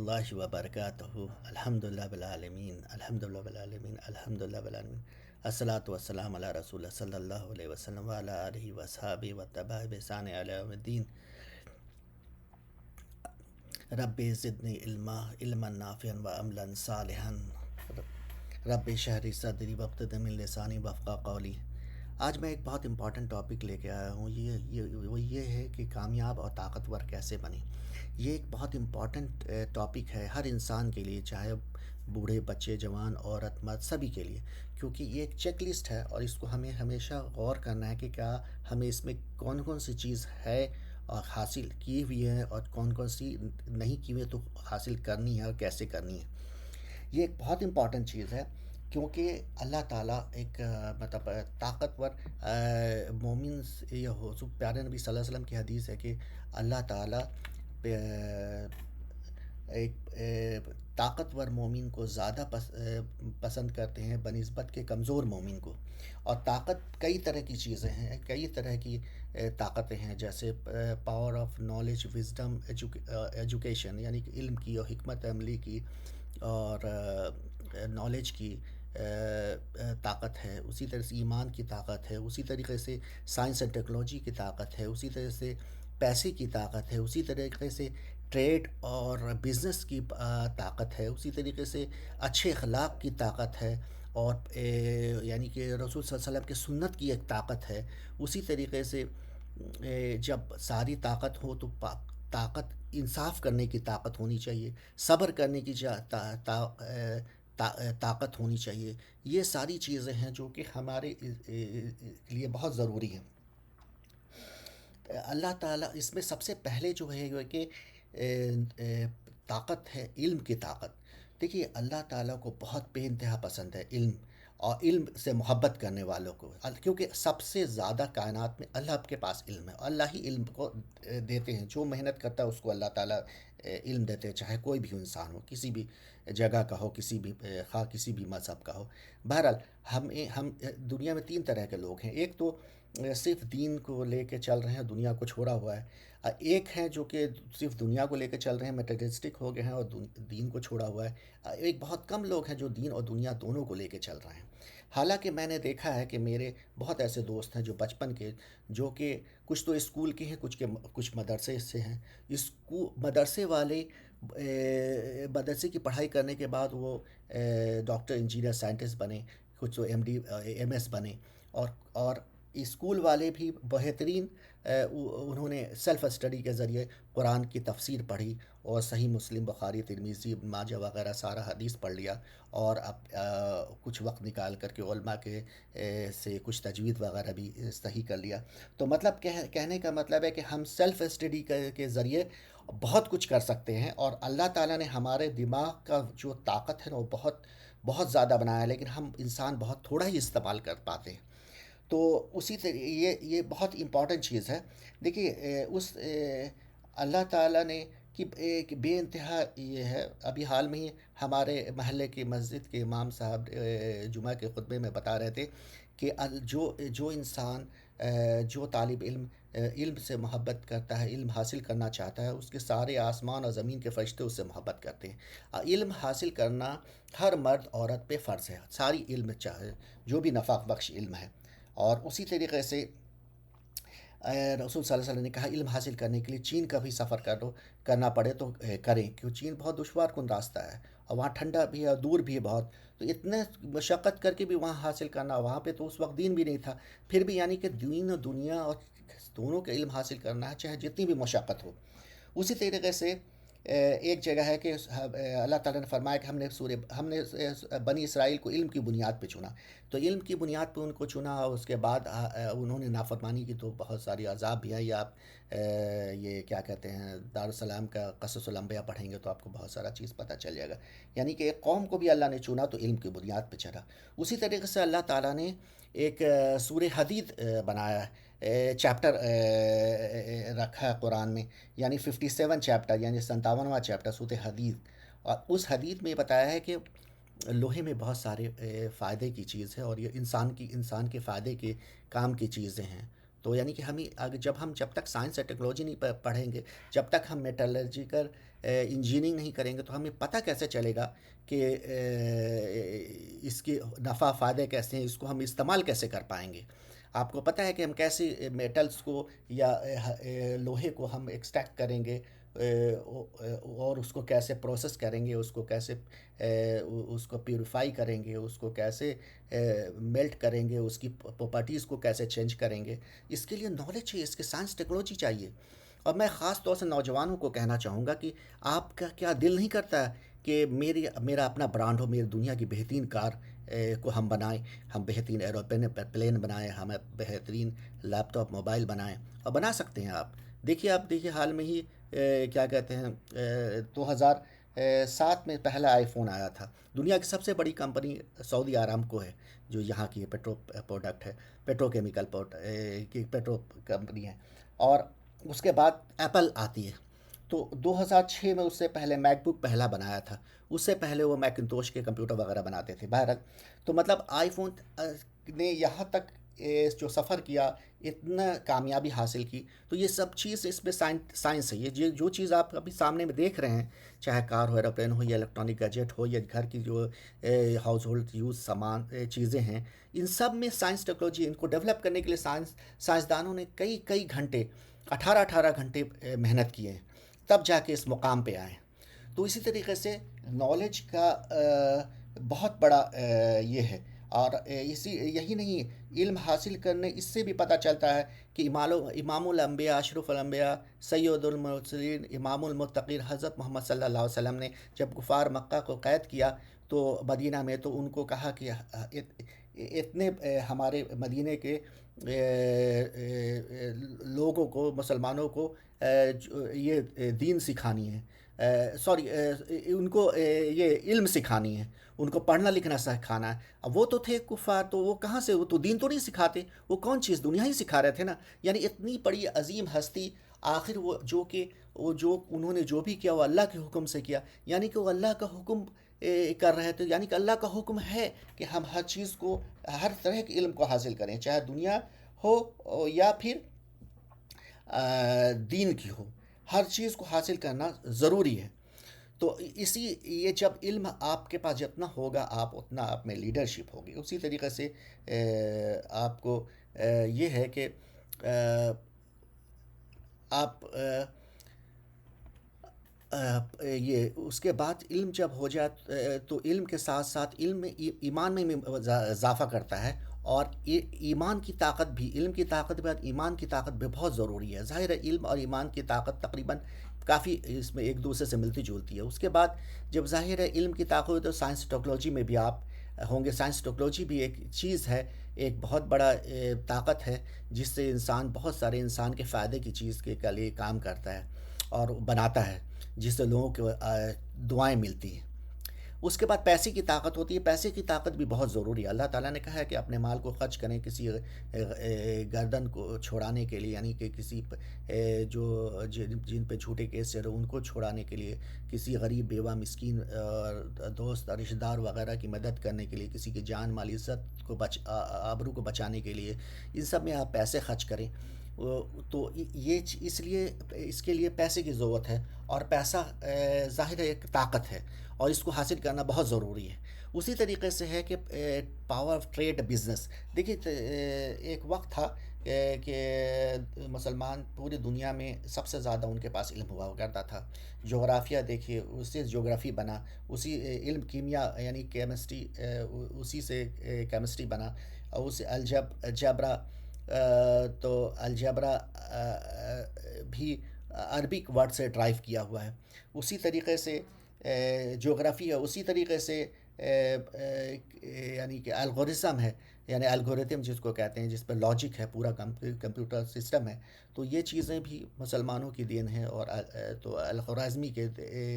اللہ وبرکاتہ الحمد للہ بالعالمین الحمد للہ بالعالمین الحمد للہ بالعالمین الصلاۃ والسلام علی رسول اللہ صلی اللہ علیہ وسلم وعلی آلہ وصحبہ وتبع بإحسان الی یوم الدین. رب زدنی علما نافعا وعملا صالحا. رب اشرح لی صدری واقتد من لسانی یفقہوا قولی. آج میں ایک بہت امپورٹنٹ ٹاپک لے کے آیا ہوں. وہ یہ ہے کہ کامیاب اور طاقتور کیسے بنیں. یہ ایک بہت امپورٹنٹ ٹاپک ہے ہر انسان کے لیے، چاہے بوڑھے، بچے، جوان، عورت، مرد، سبھی کے لیے، کیونکہ یہ ایک چیک لسٹ ہے اور اس کو ہمیں ہمیشہ غور کرنا ہے کہ کیا ہمیں اس میں کون کون سی چیز ہے اور حاصل کی ہوئی ہے اور کون کون سی نہیں کی ہوئی ہے تو حاصل کرنی ہے اور کیسے کرنی ہے. یہ ایک بہت امپورٹنٹ چیز ہے کیونکہ اللہ تعالیٰ ایک مطلب طاقتور مومن، یہ پیارے نبی صلی اللہ علیہ وسلم کی حدیث ہے کہ اللہ تعالیٰ ایک طاقتور مومن کو زیادہ پسند کرتے ہیں بنسبت کے کمزور مومن کو. اور طاقت کئی طرح کی چیزیں ہیں، کئی طرح کی طاقتیں ہیں، جیسے power of knowledge, wisdom, education یعنی کہ علم کی اور حکمت عملی کی اور نالج کی طاقت ہے. اسی طرح سے ایمان کی طاقت ہے، اسی طریقے سے سائنس اینڈ ٹیکنالوجی کی طاقت ہے، اسی طرح سے پیسے کی طاقت ہے، اسی طریقے سے ٹریڈ اور بزنس کی طاقت ہے، اسی طریقے سے اچھے اخلاق کی طاقت ہے، اور یعنی کہ رسول صلی اللہ علیہ وسلم کی سنت کی ایک طاقت ہے. اسی طریقے سے جب ساری طاقت ہو تو طاقت انصاف کرنے کی طاقت ہونی چاہیے، صبر کرنے کی طاقت ہونی چاہیے. یہ ساری چیزیں ہیں جو کہ ہمارے لیے بہت ضروری ہیں. اللہ تعالیٰ اس میں سب سے پہلے جو ہے وہ کہ طاقت ہے علم کی طاقت. دیکھیے اللہ تعالیٰ کو بہت بے انتہا پسند ہے علم، اور علم سے محبت کرنے والوں کو، کیونکہ سب سے زیادہ کائنات میں اللہ کے پاس علم ہے، اللہ ہی علم کو دیتے ہیں. جو محنت کرتا ہے اس کو اللہ تعالیٰ علم دیتے ہیں، چاہے کوئی بھی انسان ہو، کسی بھی جگہ کا ہو، کسی بھی مذہب کا ہو. بہرحال ہم دنیا میں تین طرح کے لوگ ہیں. ایک تو صرف دین کو لے کے چل رہے ہیں، دنیا کو چھوڑا ہوا ہے. ایک ہیں جو کہ صرف دنیا کو لے کے چل رہے ہیں، میٹرسٹک ہو گئے ہیں اور دین کو چھوڑا ہوا ہے. ایک بہت کم لوگ ہیں جو دین اور دنیا دونوں کو لے کے چل رہے ہیں. حالانکہ میں نے دیکھا ہے کہ میرے بہت ایسے دوست ہیں جو بچپن کے، جو کہ کچھ تو اسکول کے ہیں، کچھ مدرسے سے ہیں. مدرسے والے مدرسے کی پڑھائی کرنے کے بعد وہ ڈاکٹر، انجینئر، سائنٹسٹ بنے، کچھ تو ایم ڈی، ایم ایس بنے. اور اسکول والے بھی بہترین، انہوں نے سیلف اسٹڈی کے ذریعے قرآن کی تفسیر پڑھی اور صحیح مسلم، بخاری، ترمذی، ابن ماجہ وغیرہ سارا حدیث پڑھ لیا، اور اب کچھ وقت نکال کر کے علماء کے سے کچھ تجوید وغیرہ بھی صحیح کر لیا. تو مطلب کہنے کا مطلب ہے کہ ہم سیلف اسٹڈی کے ذریعے بہت کچھ کر سکتے ہیں، اور اللہ تعالیٰ نے ہمارے دماغ کا جو طاقت ہے نا وہ بہت بہت زیادہ بنایا ہے، لیکن ہم انسان بہت تھوڑا ہی استعمال کر پاتے ہیں. تو اسی طرح یہ بہت امپورٹنٹ چیز ہے. دیکھیے اللہ تعالیٰ نے کہ ایک بے انتہا یہ ہے. ابھی حال میں ہی ہمارے محلے کی مسجد کے امام صاحب جمعہ کے خطبے میں بتا رہے تھے کہ جو انسان، جو طالب علم علم سے محبت کرتا ہے، علم حاصل کرنا چاہتا ہے، اس کے سارے آسمان اور زمین کے فرشتے اس سے محبت کرتے ہیں. علم حاصل کرنا ہر مرد عورت پہ فرض ہے، ساری علم چاہے جو بھی نفع بخش علم ہے. اور اسی طریقے سے رسول صلی اللہ علیہ وسلم نے کہا علم حاصل کرنے کے لیے چین کا بھی سفر کرنا پڑے تو کریں، کیوں چین بہت دشوار کن راستہ ہے اور وہاں ٹھنڈا بھی ہے، دور بھی ہے بہت. تو اتنے مشقت کر کے بھی وہاں حاصل کرنا، وہاں پہ تو اس وقت دین بھی نہیں تھا، پھر بھی یعنی کہ دین و دنیا اور دونوں کا علم حاصل کرنا ہے، چاہے جتنی بھی مشقت ہو. اسی طریقے سے ایک جگہ ہے کہ اللہ تعالیٰ نے فرمایا کہ ہم نے بنی اسرائیل کو علم کی بنیاد پہ چنا. تو علم کی بنیاد پہ ان کو چنا، اور اس کے بعد انہوں نے نافرمانی کی تو بہت ساری عذاب بھی ہیں. یا آپ یہ کیا کہتے ہیں دارالسلام کا قصص الانبیاء پڑھیں گے تو آپ کو بہت سارا چیز پتہ چل جائے گا. یعنی کہ ایک قوم کو بھی اللہ نے چنا تو علم کی بنیاد پہ چنا. اسی طریقے سے اللہ تعالیٰ نے ایک سورہ حدید بنایا ہے، چیپٹر رکھا ہے قرآن میں، یعنی 57 چیپٹر، یعنی 57واں چیپٹر سورہ حدید. اور اس حدید میں یہ بتایا ہے کہ لوہے میں بہت سارے فائدے کی چیز ہے، اور یہ انسان کے فائدے کے کام کی چیزیں ہیں. تو یعنی کہ ہمیں جب تک سائنس اور ٹیکنالوجی نہیں پڑھیں گے، جب تک ہم میٹالرجیکل انجینئرنگ نہیں کریں گے، تو ہمیں پتہ کیسے چلے گا کہ اس کے نفع فائدے کیسے ہیں، اس کو ہم استعمال کیسے کر پائیں گے؟ آپ کو پتہ ہے کہ ہم کیسے میٹلز کو یا لوہے کو ہم ایکسٹریکٹ کریں گے، اور اس کو کیسے پروسیس کریں گے، اس کو کیسے اس کو پیوریفائی کریں گے، اس کو کیسے میلٹ کریں گے، اس کی پراپرٹیز کو کیسے چینج کریں گے؟ اس کے لیے نالج چاہیے، اس کے سائنس ٹیکنالوجی چاہیے۔ اور میں خاص طور سے نوجوانوں کو کہنا چاہوں گا کہ آپ کا کیا دل نہیں کرتا کہ میرا اپنا برانڈ ہو، میری دنیا کی بہترین کار کو ہم بنائیں، ہم بہترین ایروپلین پلین بنائیں، ہم بہترین لیپ ٹاپ موبائل بنائیں؟ اور بنا سکتے ہیں آپ۔ دیکھیے حال میں ہی کیا کہتے ہیں 2007 میں پہلا آئی فون آیا تھا۔ دنیا کی سب سے بڑی کمپنی سعودی آرامکو ہے، جو یہاں کی پیٹرو پروڈکٹ ہے، پیٹرو کیمیکل کی پیٹرو کمپنی ہے۔ اور اس کے بعد ایپل آتی ہے۔ تو 2006 میں اس سے پہلے میک بک پہلا بنایا تھا، اس سے پہلے وہ میکنتوش کے کمپیوٹر وغیرہ بناتے تھے۔ بہرحال تو مطلب آئی فون نے یہاں تک جو سفر کیا، اتنا کامیابی حاصل کی، تو یہ سب چیز اس میں سائنس ہے۔ یہ جو چیز آپ ابھی سامنے میں دیکھ رہے ہیں، چاہے کار ہو، ایروپلین ہو، یا الیکٹرانک گیجٹ ہو، یا گھر کی جو ہاؤس ہولڈ یوز سامان چیزیں ہیں، ان سب میں سائنس ٹیکنالوجی، ان کو ڈیولپ کرنے کے لیے سائنسدانوں نے کئی گھنٹے، 18 گھنٹے محنت کیے ہیں، تب جا کے اس مقام پہ آئے۔ تو اسی طریقے سے نالج کا بہت بڑا یہ ہے۔ اور یہی نہیں، علم حاصل کرنے اس سے بھی پتہ چلتا ہے کہ امام الانبیاء، اشرف الانبیاء، سید المرسلین، امام المتقین حضرت محمد صلی اللہ علیہ وسلم نے جب کفار مکہ کو قید کیا تو مدینہ میں، تو ان کو کہا کہ اتنے ہمارے مدینہ کے لوگوں کو، مسلمانوں کو یہ دین سکھانی ہے، سوری، ان کو یہ علم سکھانی ہے، ان کو پڑھنا لکھنا سکھانا ہے۔ اب وہ تو تھے کفار، تو وہ کہاں سے، وہ تو دین تو نہیں سکھاتے، وہ کون چیز دنیا ہی سکھا رہے تھے نا۔ یعنی اتنی بڑی عظیم ہستی، آخر وہ جو انہوں نے جو بھی کیا وہ اللہ کے حکم سے کیا، یعنی کہ وہ اللہ کا حکم کر رہے تھے۔ یعنی کہ اللہ کا حکم ہے کہ ہم ہر چیز کو، ہر طرح کے علم کو حاصل کریں، چاہے دنیا ہو یا پھر دین کی ہو، ہر چیز کو حاصل کرنا ضروری ہے۔ تو یہ جب علم آپ کے پاس جتنا ہوگا، اتنا آپ میں لیڈرشپ ہوگی۔ اسی طریقے سے آپ کو یہ ہے کہ آپ یہ اس کے بعد علم جب ہو جائے، تو علم کے ساتھ ساتھ علم میں ایمان میں اضافہ کرتا ہے، اور ایمان کی طاقت بھی، علم کی طاقت کے بعد ایمان کی طاقت بھی بہت ضروری ہے۔ ظاہر ہے علم اور ایمان کی طاقت تقریباً کافی اس میں ایک دوسرے سے ملتی جلتی ہے۔ اس کے بعد جب ظاہر ہے علم کی طاقت ہوئی، تو سائنس ٹیکنالوجی میں بھی آپ ہوں گے۔ سائنس ٹیکنالوجی بھی ایک چیز ہے، ایک بہت بڑا طاقت ہے، جس سے انسان بہت سارے انسان کے فائدے کی چیز کے لیے کام کرتا ہے اور بناتا ہے، جس سے لوگوں کو دعائیں ملتی ہیں۔ اس کے بعد پیسے کی طاقت ہوتی ہے۔ پیسے کی طاقت بھی بہت ضروری ہے۔ اللہ تعالیٰ نے کہا ہے کہ اپنے مال کو خرچ کریں کسی گردن کو چھوڑانے کے لیے، یعنی کہ کسی جو جن پہ جھوٹے کیس چل رہے ان کو چھوڑانے کے لیے، کسی غریب بیوہ مسکین دوست رشتہ دار وغیرہ کی مدد کرنے کے لیے، کسی کی جان مال عزت کو آبرو کو بچانے کے لیے، ان سب میں آپ پیسے خرچ کریں۔ تو یہ اس کے لیے پیسے کی ضرورت ہے، اور پیسہ ظاہر ایک طاقت ہے، اور اس کو حاصل کرنا بہت ضروری ہے۔ اسی طریقے سے ہے کہ پاور آف ٹریڈ بزنس۔ دیکھیے ایک وقت تھا کہ مسلمان پوری دنیا میں سب سے زیادہ ان کے پاس علم ہوا کرتا تھا۔ جغرافیہ دیکھیے، اس سے جغرافی بنا، اسی علم کیمیا یعنی کیمسٹری، اسی سے کیمسٹری بنا، اور اسے الجبرا، تو الجبرا بھی عربک ورڈ سے ڈرائیو کیا ہوا ہے۔ اسی طریقے سے جغرافی ہے، اسی طریقے سے یعنی کہ الگورزم ہے، یعنی الگوریتم جس کو کہتے ہیں، جس پہ لاجک ہے، پورا کمپیوٹر سسٹم ہے۔ تو یہ چیزیں بھی مسلمانوں کی دین ہے، اور تو الخوارزمی کے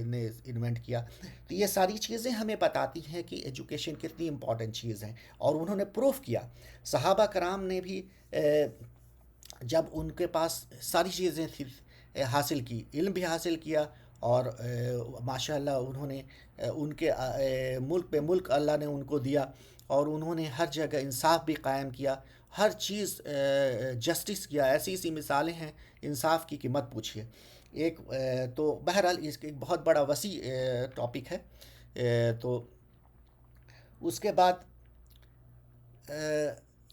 نے انوینٹ کیا۔ تو یہ ساری چیزیں ہمیں بتاتی ہیں کہ ایجوکیشن کتنی امپورٹنٹ چیز ہے، اور انہوں نے پروف کیا۔ صحابہ کرام نے بھی جب ان کے پاس ساری چیزیں تھیں، حاصل کی، علم بھی حاصل کیا، اور ماشاءاللہ انہوں نے ان کے ملک پہ ملک اللہ نے ان کو دیا، اور انہوں نے ہر جگہ انصاف بھی قائم کیا، ہر چیز جسٹس کیا. ایسی ایسی مثالیں ہیں انصاف کی کہ مت پوچھیے. تو بہرحال اس کے ایک بہت بڑا وسیع ٹاپک ہے. تو اس کے بعد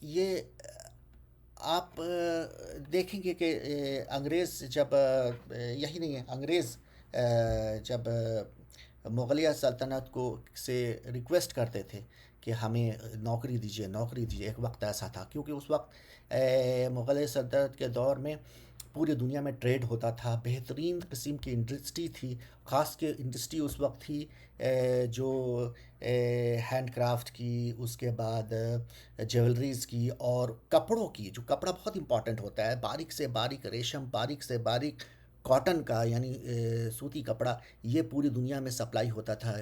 یہ آپ دیکھیں گے کہ انگریز جب یہی نہیں ہے، انگریز جب مغلیہ سلطنت کو سے ریکویسٹ کرتے تھے کہ ہمیں نوکری دیجیے نوکری دیجیے. ایک وقت ایسا تھا کیونکہ اس وقت مغلیہ سلطنت کے دور میں پوری دنیا میں ٹریڈ ہوتا تھا، بہترین قسم کی انڈسٹری تھی. خاص کے انڈسٹری اس وقت تھی جو ہینڈ کرافٹ کی، اس کے بعد جیولریز کی اور کپڑوں کی. جو کپڑا بہت امپورٹنٹ ہوتا ہے، باریک سے باریک ریشم، باریک سے باریک کاٹن کا یعنی سوتی کپڑا، یہ پوری دنیا میں سپلائی ہوتا تھا.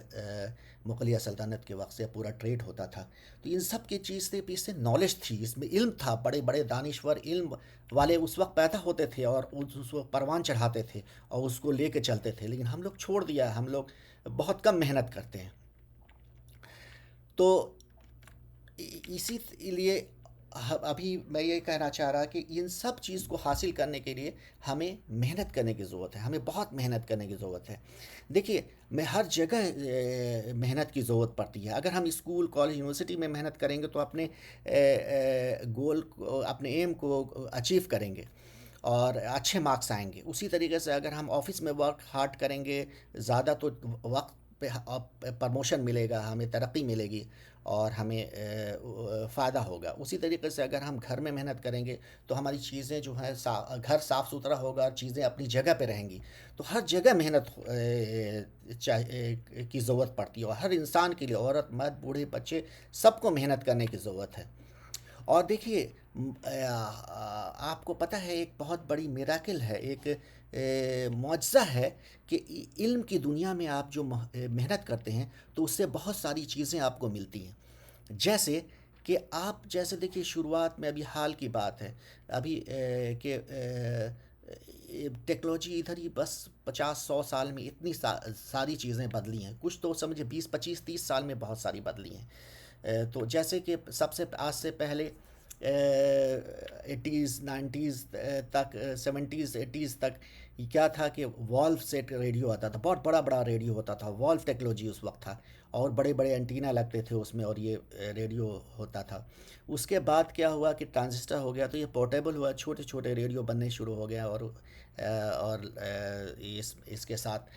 مغلیہ سلطنت کے وقت سے پورا ٹریڈ ہوتا تھا. تو ان سب کی چیز سے پیچھے نالج تھی، اس میں علم تھا. بڑے بڑے دانشور علم والے اس وقت پیدا ہوتے تھے اور اس وقت پروان چڑھاتے تھے اور اس کو لے کے چلتے تھے. لیکن ہم لوگ چھوڑ دیا، ہم لوگ بہت کم محنت کرتے ہیں. تو اسی لیے ابھی میں یہ کہنا چاہ رہا کہ ان سب چیز کو حاصل کرنے کے لیے ہمیں محنت کرنے کی ضرورت ہے، ہمیں بہت محنت کرنے کی ضرورت ہے. دیکھیے میں ہر جگہ محنت کی ضرورت پڑتی ہے. اگر ہم اسکول کالج یونیورسٹی میں محنت کریں گے تو اپنے گول کو، اپنے ایم کو اچیو کریں گے اور اچھے مارکس آئیں گے. اسی طریقے سے اگر ہم آفس میں ورک ہارڈ کریں گے زیادہ تو وقت پہ پرموشن ملے گا، ہمیں ترقی ملے گی اور ہمیں فائدہ ہوگا. اسی طریقے سے اگر ہم گھر میں محنت کریں گے تو ہماری چیزیں جو ہیں گھر صاف ستھرا ہوگا اور چیزیں اپنی جگہ پہ رہیں گی. تو ہر جگہ محنت کی ضرورت پڑتی ہے، اور ہر انسان کے لیے، عورت مرد بوڑھے بچے، سب کو محنت کرنے کی ضرورت ہے. اور دیکھیے آپ کو پتہ ہے ایک بہت بڑی میراکل ہے، ایک معجزہ ہے کہ علم کی دنیا میں آپ جو محنت کرتے ہیں تو اس سے بہت ساری چیزیں آپ کو ملتی ہیں. جیسے کہ آپ جیسے دیکھیے شروعات میں، ابھی حال کی بات ہے ابھی کہ ٹیکنالوجی ادھر ہی بس 50 100 سال میں اتنی ساری چیزیں بدلی ہیں. کچھ تو سمجھے 20 25 30 سال میں بہت ساری بدلی ہیں. تو جیسے کہ سب سے آج سے پہلے 80s 90s تک، 70s 80s تک کیا تھا کہ والو سیٹ ریڈیو آتا تھا. بہت بڑا بڑا ریڈیو ہوتا تھا، والو ٹیکنالوجی اس وقت تھا، اور بڑے بڑے انٹینا لگتے تھے اس میں اور یہ ریڈیو ہوتا تھا. اس کے بعد کیا ہوا کہ ٹرانزسٹر ہو گیا تو یہ پورٹیبل ہوا، چھوٹے چھوٹے ریڈیو بننے شروع ہو گیا. اور اس کے ساتھ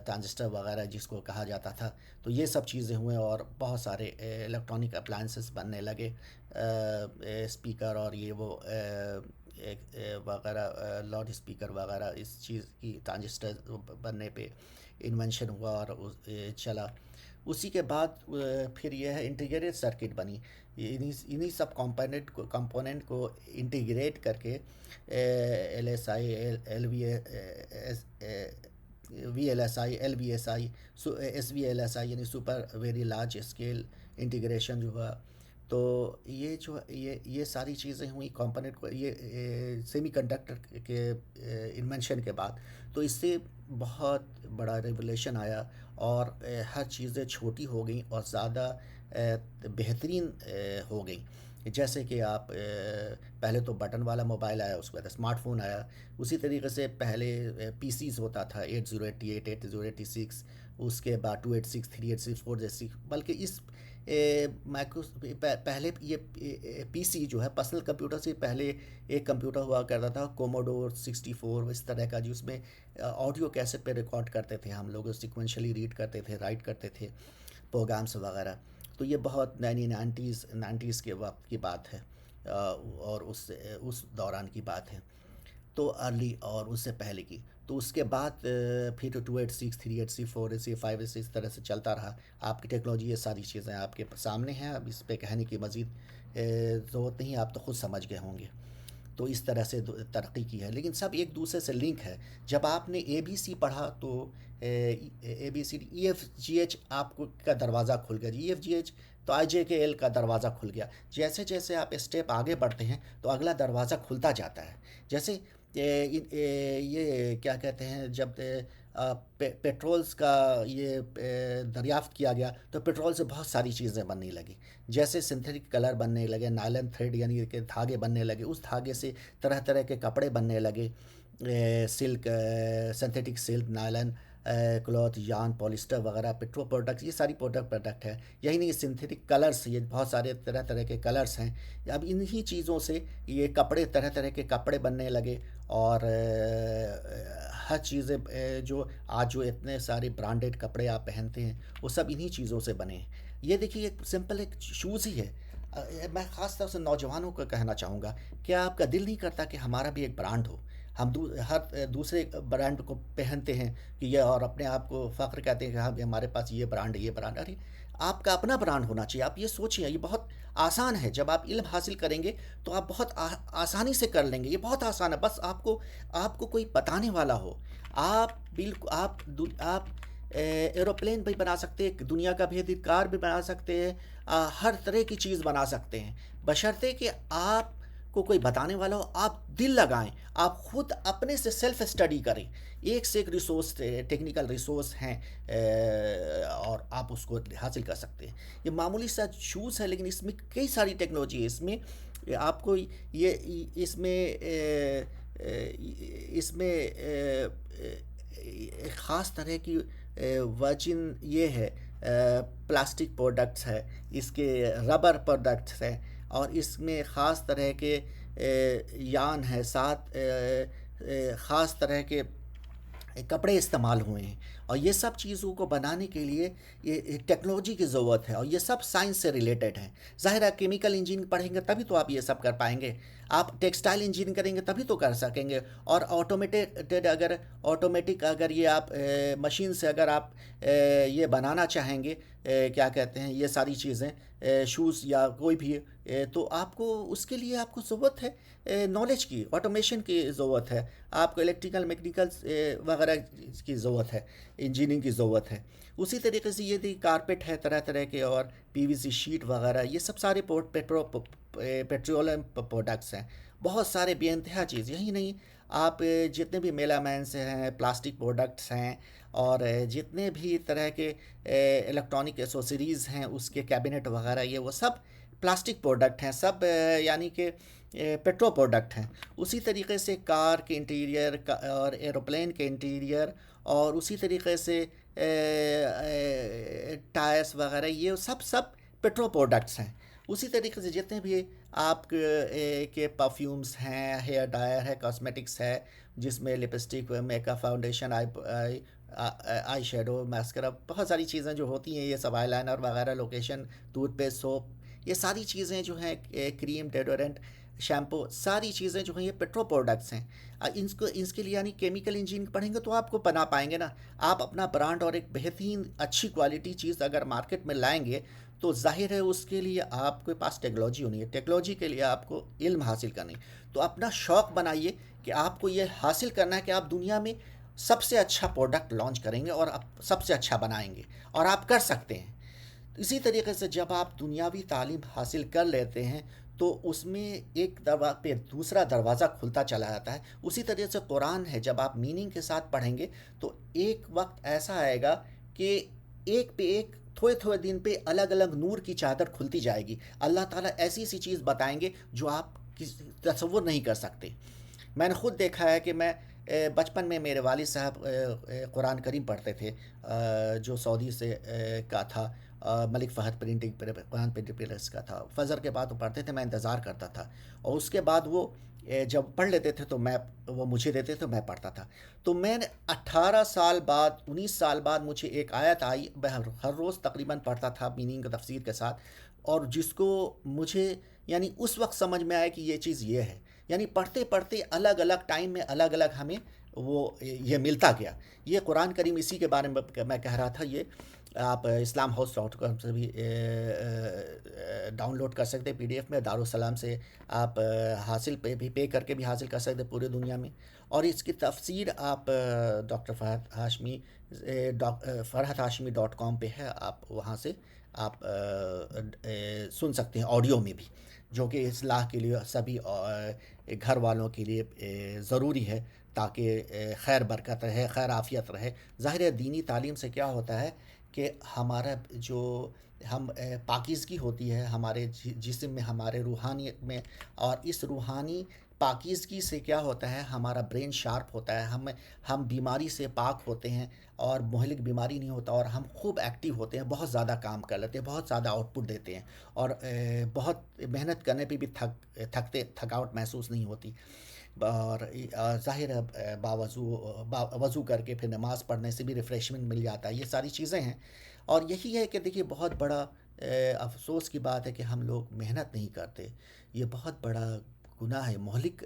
ٹرانزسٹر وغیرہ جس کو کہا جاتا تھا. تو یہ سب چیزیں ہوئیں اور بہت سارے الیکٹرانک اپلائنسز بننے لگے، اسپیکر اور یہ وہ وغیرہ، لاؤڈ اسپیکر وغیرہ. اس چیز کی ٹرانزسٹر بننے پہ انونشن ہوا اور چلا. اسی کے بعد پھر یہ ہے انٹیگریٹ سرکٹ بنی. انہی سب کمپوننٹ کو انٹیگریٹ کر کے L S I, L V L S I, L V S I, S V L S I یعنی super very large scale integration جو ہوا. تو یہ جو یہ ساری چیزیں ہوئیں کمپوننٹ کو، یہ سیمی کنڈکٹر کے انوینشن کے بعد. تو اس سے بہت بڑا ریولیوشن آیا اور ہر چیزیں چھوٹی ہو گئیں اور زیادہ بہترین ہو گئیں. جیسے کہ آپ پہلے تو بٹن والا موبائل آیا، اس کے بعد اسمارٹ فون آیا. اسی طریقے سے پہلے پی سیز ہوتا تھا 8088 8086، اس کے بعد 286 386 486. بلکہ اس پہلے یہ پی سی جو ہے پرسنل کمپیوٹر سے پہلے ایک کمپیوٹر ہوا کرتا تھا کوموڈور 64، اس طرح کا، جس میں آڈیو کیسٹ پہ ریکارڈ کرتے تھے ہم لوگ، سیکوینشلی ریڈ کرتے تھے، رائٹ کرتے تھے پروگرامس وغیرہ. تو یہ بہت 90s کے وقت کی بات ہے اور اس دوران کی بات ہے. تو ارلی اور اس سے پہلے کی. تو اس کے بعد پھر 286 386 486 586 اس طرح سے چلتا رہا. آپ کی ٹیکنالوجی یہ ساری چیزیں آپ کے سامنے ہیں، اب اس پہ کہنے کی مزید ضرورت نہیں، آپ تو خود سمجھ گئے ہوں گے. تو اس طرح سے ترقی کی ہے، لیکن سب ایک دوسرے سے لنک ہے. جب آپ نے اے بی سی پڑھا تو A B C E F G H آپ کو کا دروازہ کھل گیا. ای ایف جی ایچ تو آئی جے کے ایل کا دروازہ کھل گیا. جیسے جیسے آپ اسٹیپ آگے بڑھتے ہیں تو اگلا دروازہ کھلتا جاتا ہے. جیسے یہ کیا کہتے ہیں، جب پیٹرولز کا یہ دریافت کیا گیا تو پیٹرول سے بہت ساری چیزیں بننے لگی، جیسے سنتھیٹک کلر بننے لگے، نائلن تھریڈ یعنی کہ دھاگے بننے لگے، اس دھاگے سے طرح طرح کے کپڑے بننے لگے، silk, synthetic silk, nylon cloth, yarn, polyester وغیرہ، پیٹرو پروڈکٹس، یہ ساری پروڈکٹ ہے۔ یہی نہیں، سنتھیٹک کلرس، یہ بہت سارے طرح طرح کے کلرس ہیں۔ اب انہی چیزوں سے یہ کپڑے، طرح طرح کے کپڑے بننے لگے، اور ہر چیزیں جو اتنے سارے برانڈڈ کپڑے آپ پہنتے ہیں وہ سب انہی چیزوں سے بنے ہیں۔ یہ دیکھیے ایک سمپل ایک شوز ہی ہے۔ میں خاص طور سے نوجوانوں کو کہنا چاہوں گا کہ آپ کا دل نہیں کرتا کہ ہمارا بھی ایک برانڈ ہو، ہم ہر دوسرے برانڈ کو پہنتے ہیں کہ یہ، اور اپنے آپ کو فخر کہتے ہیں کہ ہاں ہمارے پاس یہ برانڈ ہے، یہ برانڈ، ارے آپ کا اپنا برانڈ ہونا چاہیے۔ آپ یہ سوچیں، یہ بہت آسان ہے، جب آپ علم حاصل کریں گے تو آپ بہت آسانی سے کر لیں گے، یہ بہت آسان ہے، بس آپ کو کوئی بتانے والا ہو۔ آپ بالکل آپ ایروپلین بھی بنا سکتے ہیں، دنیا کا بہترین کار بھی بنا سکتے ہیں، ہر طرح کی چیز بنا سکتے ہیں، بشرطے کہ آپ کو کوئی بتانے والا ہو، آپ دل لگائیں، آپ خود اپنے سے سیلف اسٹڈی کریں، ایک سے ایک ریسورس، ٹیکنیکل ریسورس ہیں، اور آپ اس کو حاصل کر سکتے ہیں۔ یہ معمولی سا شوز ہے لیکن اس میں کئی ساری ٹیکنالوجی ہے، اس میں آپ کو یہ اس میں ایک خاص طرح کی ورجن یہ ہے، پلاسٹک پروڈکٹس ہے، اس کے ربر پروڈکٹس ہیں، اور اس میں خاص طرح کے یان ہے، ساتھ خاص طرح کے کپڑے استعمال ہوئے ہیں، اور یہ سب چیزوں کو بنانے کے لیے یہ ٹیکنالوجی کی ضرورت ہے، اور یہ سب سائنس سے ریلیٹڈ ہیں۔ ظاہر ہے کیمیکل انجینئرنگ پڑھیں گے تبھی تو آپ یہ سب کر پائیں گے، آپ ٹیکسٹائل انجینئرنگ کریں گے تبھی تو کر سکیں گے، اور آٹومیٹک اگر یہ آپ مشین سے اگر آپ یہ بنانا چاہیں گے، کیا کہتے ہیں، یہ ساری چیزیں، شوز یا کوئی بھی، تو آپ کو اس کے لیے آپ کو ضرورت ہے نالج کی، آٹومیشن کی ضرورت ہے، آپ کو الیکٹریکل میکنیکل وغیرہ کی ضرورت ہے، انجینئرنگ کی ضرورت ہے۔ اسی طریقے سے یہ کارپیٹ ہے طرح طرح کے، اور پی وی سی شیٹ وغیرہ، یہ سب سارے پیٹرولیم پروڈکٹس ہیں، بہت سارے بے انتہا چیز۔ یہی نہیں، آپ جتنے بھی میلا مینس ہیں، پلاسٹک پروڈکٹس ہیں، اور جتنے بھی طرح کے الیکٹرانک ایسوسریز ہیں، اس کے کیبنٹ وغیرہ، یہ وہ سب پلاسٹک پروڈکٹ ہیں، سب یعنی کہ پیٹرو پروڈکٹ ہیں۔ اسی طریقے سے کار کے انٹیریئر اور ایروپلین کے انٹیریئر، اور اسی طریقے سے ٹائرس وغیرہ، یہ سب پیٹرو پروڈکٹس ہیں۔ اسی طریقے سے جتنے بھی آپ کے پرفیومز ہیں، ہیئر ڈائر ہے، کاسمیٹکس ہے، جس میں lipstick, make up, foundation, eye shadow, mascara, بہت ساری چیزیں جو ہوتی ہیں، یہ سب آئی لائنر وغیرہ، لوکیشن، ٹوتھ پیسٹ، سوپ، یہ ساری چیزیں جو ہیں، کریم، ڈیڈورنٹ، شیمپو، ساری چیزیں جو ہیں یہ پیٹرو پروڈکٹس ہیں۔ اس کے لیے یعنی کیمیکل انجینئرنگ پڑھیں گے تو آپ کو بنا پائیں گے نا، آپ اپنا برانڈ اور ایک بہترین اچھی کوالٹی چیز اگر مارکیٹ میں لائیں گے تو ظاہر ہے اس کے لیے آپ کے پاس ٹیکنالوجی ہونی ہے، ٹیکنالوجی کے لیے آپ کو علم حاصل کرنی، تو اپنا شوق بنائیے کہ آپ کو یہ حاصل کرنا ہے کہ آپ دنیا میں سب سے اچھا پروڈکٹ لانچ کریں گے، اور آپ سب سے اچھا بنائیں گے، اور آپ کر سکتے ہیں۔ اسی طریقے سے جب آپ دنیاوی تعلیم حاصل کر لیتے ہیں تو اس میں ایک دروازہ پہ دوسرا دروازہ کھلتا چلا جاتا ہے۔ اسی طریقے سے قرآن ہے، جب آپ میننگ کے ساتھ پڑھیں گے تو ایک وقت ایسا آئے گا کہ ایک پہ ایک، تھوڑے تھوڑے دن پہ الگ الگ نور کی چادر کھلتی جائے گی، اللہ تعالیٰ ایسی ایسی چیز بتائیں گے جو آپ تصور نہیں کر سکتے۔ میں نے خود دیکھا ہے کہ میں بچپن میں میرے والد صاحب قرآن کریم پڑھتے تھے، جو سعودی سے کا تھا، ملک فہد پرنٹنگ قرآن پرنٹنگ پریس کا تھا، فجر کے بعد وہ پڑھتے تھے، میں انتظار کرتا تھا، اور اس کے بعد وہ جب پڑھ لیتے تھے تو وہ مجھے دیتے تھے، میں پڑھتا تھا۔ تو میں نے 18 سال بعد، 19 سال بعد مجھے ایک آیت آئی، میں ہر روز تقریباً پڑھتا تھا میننگ کا تفسیر کے ساتھ، اور جس کو مجھے یعنی اس وقت سمجھ میں آیا کہ یہ چیز یہ ہے، یعنی پڑھتے پڑھتے الگ الگ ٹائم میں الگ الگ ہمیں وہ یہ ملتا گیا۔ یہ قرآن کریم اسی کے بارے میں میں کہہ رہا تھا، یہ آپ اسلام ہاؤس ڈاٹ کام سے بھی ڈاؤن لوڈ کر سکتے، پی ڈی ایف میں، دارالسلام سے آپ حاصل پے کر کے بھی حاصل کر سکتے پورے دنیا میں، اور اس کی تفسیر آپ ڈاکٹر فرحت ہاشمی .com پہ ہے، آپ وہاں سے آپ سن سکتے ہیں آڈیو میں بھی، جو کہ اصلاح کے لیے سبھی گھر والوں کے لیے ضروری ہے، تاکہ خیر برکت رہے، خیر عافیت رہے۔ ظاہر ہے دینی تعلیم سے کیا ہوتا ہے کہ ہمارا جو ہم پاکیزگی ہوتی ہے ہمارے جسم میں، ہمارے روحانیت میں، اور اس روحانی پاکیزگی سے کیا ہوتا ہے ہمارا برین شارپ ہوتا ہے، ہم بیماری سے پاک ہوتے ہیں، اور مہلک بیماری نہیں ہوتا، اور ہم خوب ایکٹیو ہوتے ہیں، بہت زیادہ کام کر لیتے ہیں، بہت زیادہ آؤٹ پٹ دیتے ہیں، اور بہت محنت کرنے پہ بھی تھکاوٹ محسوس نہیں ہوتی۔ اور ظاہر ہے وضو کر کے پھر نماز پڑھنے سے بھی ریفریشمنٹ مل جاتا ہے، یہ ساری چیزیں ہیں۔ اور یہی ہے کہ دیکھیے بہت بڑا افسوس کی بات ہے کہ ہم لوگ محنت نہیں کرتے، یہ بہت بڑا گناہ ہے، مہلک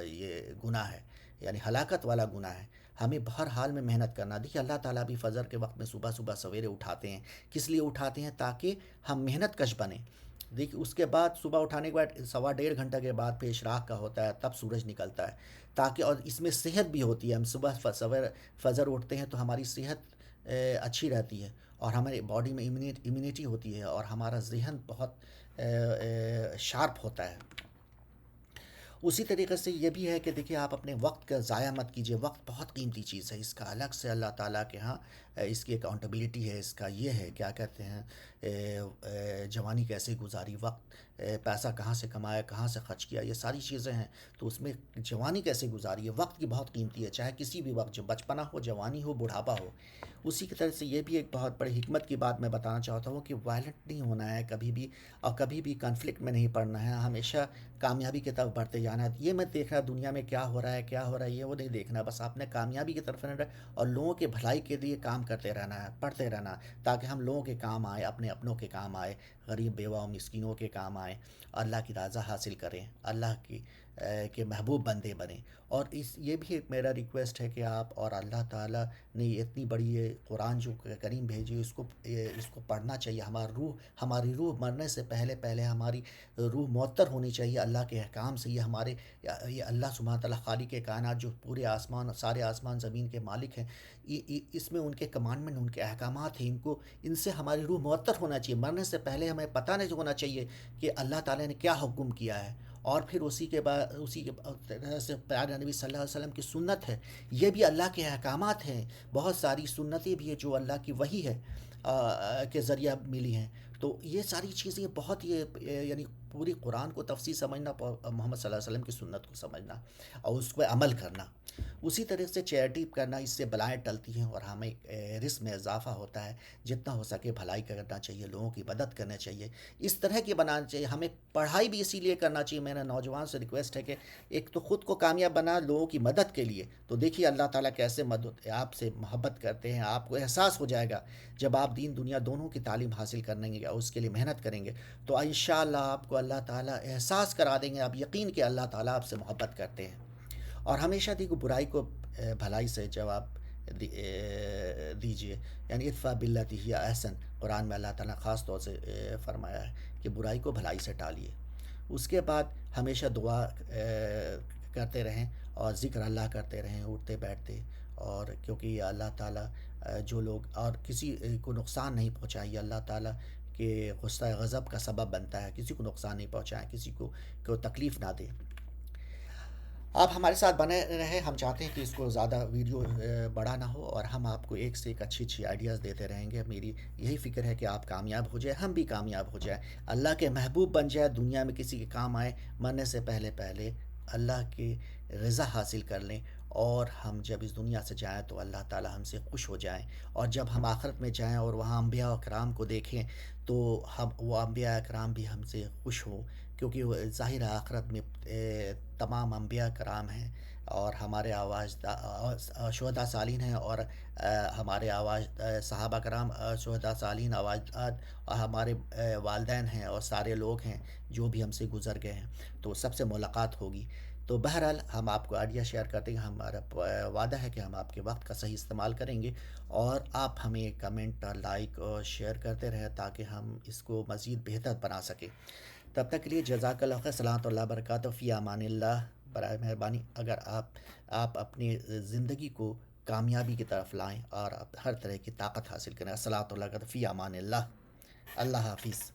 یہ گناہ ہے، یعنی ہلاکت والا گناہ ہے۔ ہمیں ہر حال میں محنت کرنا، دیکھیے اللہ تعالیٰ بھی فجر کے وقت میں صبح صبح سویرے اٹھاتے ہیں، کس لیے اٹھاتے ہیں؟ تاکہ ہم محنت کش بنیں۔ دیکھیے اس کے بعد صبح اٹھانے کے بعد 1.5 گھنٹہ کے بعد پھر اشراق کا ہوتا ہے، تب سورج نکلتا ہے، تاکہ اور اس میں صحت بھی ہوتی ہے، ہم صبح فجر اٹھتے ہیں تو ہماری صحت اچھی رہتی ہے، اور ہمارے باڈی میں امیونٹی ہوتی ہے، اور ہمارا ذہن بہت شارپ ہوتا ہے۔ اسی طریقے سے یہ بھی ہے کہ دیکھیے آپ اپنے وقت کا ضائع مت کیجیے، وقت بہت قیمتی چیز ہے، اس کا الگ سے اللہ تعالیٰ کے ہاں اس کی اکاؤنٹیبلٹی ہے، اس کا یہ ہے کیا کہتے ہیں جوانی کیسے گزاری، وقت پیسہ کہاں سے کمایا، کہاں سے خرچ کیا، یہ ساری چیزیں ہیں، تو اس میں جوانی کیسے گزاری ہے، وقت کی بہت قیمتی ہے، چاہے کسی بھی وقت، جو بچپنا ہو، جوانی ہو، بڑھاپا ہو۔ اسی کی طرح سے یہ بھی ایک بہت بڑی حکمت کی بات میں بتانا چاہتا ہوں کہ وائلنٹ نہیں ہونا ہے کبھی بھی، اور کبھی بھی کنفلکٹ میں نہیں پڑنا ہے، ہمیشہ کامیابی کی طرف بڑھتے جانا ہے۔ یہ مت دیکھنا دنیا میں کیا ہو رہا ہے، کیا ہو رہا ہے، یہ وہ نہیں دیکھنا، بس آپ نے کامیابی کی طرف رہنا ہے، اور لوگوں کے بھلائی کے لیے کام کرتے رہنا ہے، پڑھتے رہنا، تاکہ ہم لوگوں کے کام آئیں، اپنے اپنوں کے کام آئے، غریب بیوہ و مسکینوں کے کام آئیں، اللہ کی رضا حاصل کریں، اللہ کی کے محبوب بندے بنیں۔ اور یہ بھی ایک میرا ریکویسٹ ہے کہ آپ، اور اللہ تعالیٰ نے اتنی بڑی یہ قرآن جو کریم بھیجی، اس کو پڑھنا چاہیے، ہماری روح مرنے سے پہلے پہلے ہماری روح معطر ہونی چاہیے اللہ کے احکام سے۔ یہ اللہ سبحانہ تعالیٰ خالق کائنات جو پورے آسمان، سارے آسمان زمین کے مالک ہیں، اس میں ان کے کمانڈمنٹ، ان کے احکامات ہیں، ان سے ہماری روح معطر ہونا چاہیے، مرنے سے پہلے ہمیں پتہ نہیں ہونا چاہیے کہ اللہ تعالیٰ نے کیا حکم کیا ہے۔ اور پھر اسی کے طرح سے پیارے نبی صلی اللہ علیہ وسلم کی سنت ہے، یہ بھی اللہ کے احکامات ہیں، بہت ساری سنتیں بھی ہیں جو اللہ کی وحی ہے کے ذریعہ ملی ہیں۔ تو یہ ساری چیزیں بہت، یعنی پوری قرآن کو تفصیل سمجھنا، محمد صلی اللہ علیہ وسلم کی سنت کو سمجھنا، اور اس پہ عمل کرنا، اسی طرح سے چیریٹی کرنا، اس سے بلائیں ٹلتی ہیں، اور ہمیں رزق میں اضافہ ہوتا ہے۔ جتنا ہو سکے بھلائی کرنا چاہیے، لوگوں کی مدد کرنا چاہیے، اس طرح کی بنانا چاہیے۔ ہمیں پڑھائی بھی اسی لیے کرنا چاہیے، میرا نوجوان سے ریکویسٹ ہے کہ ایک تو خود کو کامیاب بنا، لوگوں کی مدد کے لیے، تو دیکھیے اللہ تعالیٰ کیسے آپ سے محبت کرتے ہیں، آپ کو احساس ہو جائے گا جب آپ دین دنیا دونوں کی تعلیم حاصل کریں گے اور اس کے لیے محنت کریں گے، تو انشاءاللہ آپ کو اللہ تعالیٰ احساس کرا دیں گے، آپ یقین کہ اللہ تعالیٰ آپ سے محبت کرتے ہیں۔ اور ہمیشہ دیکھو برائی کو بھلائی سے جواب دیجیے، یعنی ادفع باللتی ہی احسن، قرآن میں اللہ تعالیٰ نے خاص طور سے فرمایا ہے کہ برائی کو بھلائی سے ٹالیے۔ اس کے بعد ہمیشہ دعا کرتے رہیں، اور ذکر اللہ کرتے رہیں اٹھتے بیٹھتے، اور کیونکہ یہ اللہ تعالیٰ جو لوگ اور کسی کو نقصان نہیں پہنچائیں، یہ اللہ تعالیٰ کے غصہ غضب کا سبب بنتا ہے، کسی کو نقصان نہیں پہنچائیں، کسی کو تکلیف نہ دیں۔ آپ ہمارے ساتھ بنے رہیں، ہم چاہتے ہیں کہ اس کو زیادہ ویڈیو بڑا نہ ہو، اور ہم آپ کو ایک سے ایک اچھی اچھی آئیڈیاز دیتے رہیں گے۔ میری یہی فکر ہے کہ آپ کامیاب ہو جائیں، ہم بھی کامیاب ہو جائیں، اللہ کے محبوب بن جائے، دنیا میں کسی کے کام آئے، مرنے سے پہلے پہلے اللہ کی رضا حاصل کر لیں، اور ہم جب اس دنیا سے جائیں تو اللہ تعالیٰ ہم سے خوش ہو جائیں، اور جب ہم آخرت میں جائیں اور وہاں انبیاء اکرام کو دیکھیں تو وہ انبیاء اکرام بھی ہم سے خوش ہوں، کیونکہ وہ ظاہر آخرت میں تمام انبیاء کرام ہیں، اور ہمارے آواز شہداء صالحین ہیں، اور ہمارے آواز صحابہ کرام شہداء صالحین آواز، اور ہمارے والدین ہیں، اور سارے لوگ ہیں جو بھی ہم سے گزر گئے ہیں، تو سب سے ملاقات ہوگی۔ تو بہرحال ہم آپ کو آئیڈیا شیئر کرتے ہیں، ہمارا وعدہ ہے کہ ہم آپ کے وقت کا صحیح استعمال کریں گے، اور آپ ہمیں کمنٹ اور لائک اور شیئر کرتے رہیں تاکہ ہم اس کو مزید بہتر بنا سکیں۔ تب تک کے لیے جزاک اللہ خیر، صلوات اللہ برکاتہ، فی امان اللہ۔ برائے مہربانی اگر آپ اپنی زندگی کو کامیابی کی طرف لائیں، اور ہر طرح کی طاقت حاصل کریں۔ صلوات اللہ برکاتہ، فی امان اللہ۔ اللہ حافظ۔